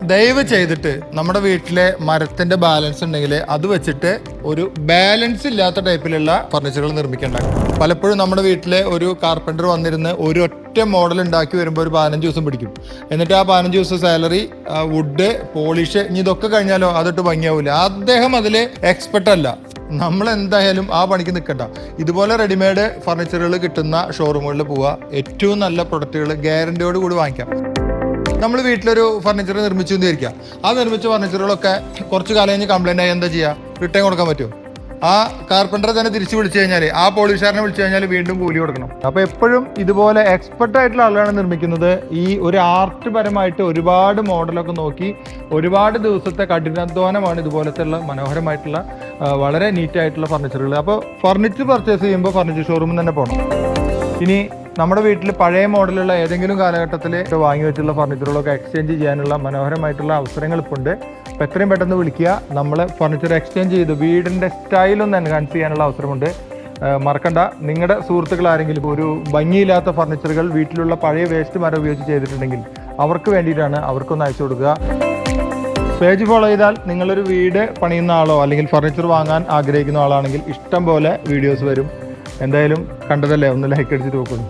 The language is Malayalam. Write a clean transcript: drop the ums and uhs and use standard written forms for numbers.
ദയവ് ചെയ്തിട്ട് നമ്മുടെ വീട്ടിലെ മരത്തിന്റെ ബാലൻസ് ഉണ്ടെങ്കിൽ അത് വെച്ചിട്ട് ഒരു ബാലൻസ് ഇല്ലാത്ത ടൈപ്പിലുള്ള ഫർണിച്ചറുകൾ നിർമ്മിക്കേണ്ട. പലപ്പോഴും നമ്മുടെ വീട്ടിലെ ഒരു കാർപ്പൻറ്റർ വന്നിരുന്ന് ഒരു ഒറ്റ മോഡൽ ഉണ്ടാക്കി വരുമ്പോൾ ഒരു 15 ദിവസം പിടിക്കും. എന്നിട്ട് ആ 15 ദിവസം സാലറി, വുഡ്, പോളിഷ്, ഇനി ഇതൊക്കെ കഴിഞ്ഞാലോ അതൊട്ട് ഭംഗിയാവില്ല. അദ്ദേഹം അതിൽ എക്സ്പെർട്ട് അല്ല. നമ്മൾ എന്തായാലും ആ പണിക്ക് നിൽക്കണ്ട. ഇതുപോലെ റെഡിമെയ്ഡ് ഫർണിച്ചറുകൾ കിട്ടുന്ന ഷോറൂമുകളിൽ പോവുക. ഏറ്റവും നല്ല പ്രൊഡക്റ്റുകൾ ഗ്യാരണ്ടിയോട് കൂടി വാങ്ങിക്കാം. നമ്മൾ വീട്ടിലൊരു ഫർണിച്ചർ നിർമ്മിച്ചു എന്ന് വിചാരിക്കുക. ആ നിർമ്മിച്ച ഫർണിച്ചറുകളൊക്കെ കുറച്ച് കാലം കഴിഞ്ഞ് കംപ്ലൈൻ്റ് ആയി എന്താ ചെയ്യുക? റിട്ടേൺ കൊടുക്കാൻ പറ്റുമോ? ആ കാർപ്പൻറ്ററെ തന്നെ തിരിച്ച് വിളിച്ചു കഴിഞ്ഞാൽ, ആ പോളിഷാറിനെ വിളിച്ചു കഴിഞ്ഞാൽ വീണ്ടും കൂലി കൊടുക്കണം. അപ്പോൾ എപ്പോഴും ഇതുപോലെ എക്സ്പെർട്ട് ആയിട്ടുള്ള ആളാണ് നിർമ്മിക്കുന്നത്. ഈ ഒരു ആർട്ട് പരമായിട്ട് ഒരുപാട് മോഡലൊക്കെ നോക്കി ഒരുപാട് ദിവസത്തെ കഠിനാധ്വാനമാണ് ഇതുപോലത്തെ ഉള്ള മനോഹരമായിട്ടുള്ള വളരെ നീറ്റായിട്ടുള്ള ഫർണിച്ചറുകൾ. അപ്പോൾ ഫർണിച്ചർ പർച്ചേസ് ചെയ്യുമ്പോൾ ഫർണിച്ചർ ഷോറൂമിൽ തന്നെ പോകണം. ഇനി നമ്മുടെ വീട്ടിൽ പഴയ മോഡലുള്ള ഏതെങ്കിലും കാലഘട്ടത്തിൽ വാങ്ങി വെച്ചുള്ള ഫർണിച്ചറുകളൊക്കെ എക്സ്ചേഞ്ച് ചെയ്യാനുള്ള മനോഹരമായിട്ടുള്ള അവസരങ്ങൾ ഇപ്പോൾ ഉണ്ട്. അപ്പോൾ എത്രയും പെട്ടെന്ന് വിളിക്കുക. നമ്മൾ ഫർണിച്ചർ എക്സ്ചേഞ്ച് ചെയ്ത് വീടിൻ്റെ സ്റ്റൈലൊന്ന് എൻഹാൻസ് ചെയ്യാനുള്ള അവസരമുണ്ട്. മറക്കണ്ട, നിങ്ങളുടെ സുഹൃത്തുക്കൾ ആരെങ്കിലും ഒരു ഭംഗിയില്ലാത്ത ഫർണിച്ചറുകൾ വീട്ടിലുള്ള പഴയ വേസ്റ്റ് മരം ഉപയോഗിച്ച് ചെയ്തിട്ടുണ്ടെങ്കിൽ അവർക്ക് വേണ്ടിയിട്ടാണ്, അവർക്കൊന്ന് അയച്ചു കൊടുക്കുക. പേജ് ഫോളോ ചെയ്താൽ നിങ്ങളൊരു വീട് പണിയുന്ന ആളോ അല്ലെങ്കിൽ ഫർണിച്ചർ വാങ്ങാൻ ആഗ്രഹിക്കുന്ന ആളാണെങ്കിൽ ഇഷ്ടം പോലെ വീഡിയോസ് വരും. എന്തായാലും കണ്ടതല്ലേ, ഒന്ന് ലൈക്ക് അടിച്ചിട്ട് നോക്കുന്നു.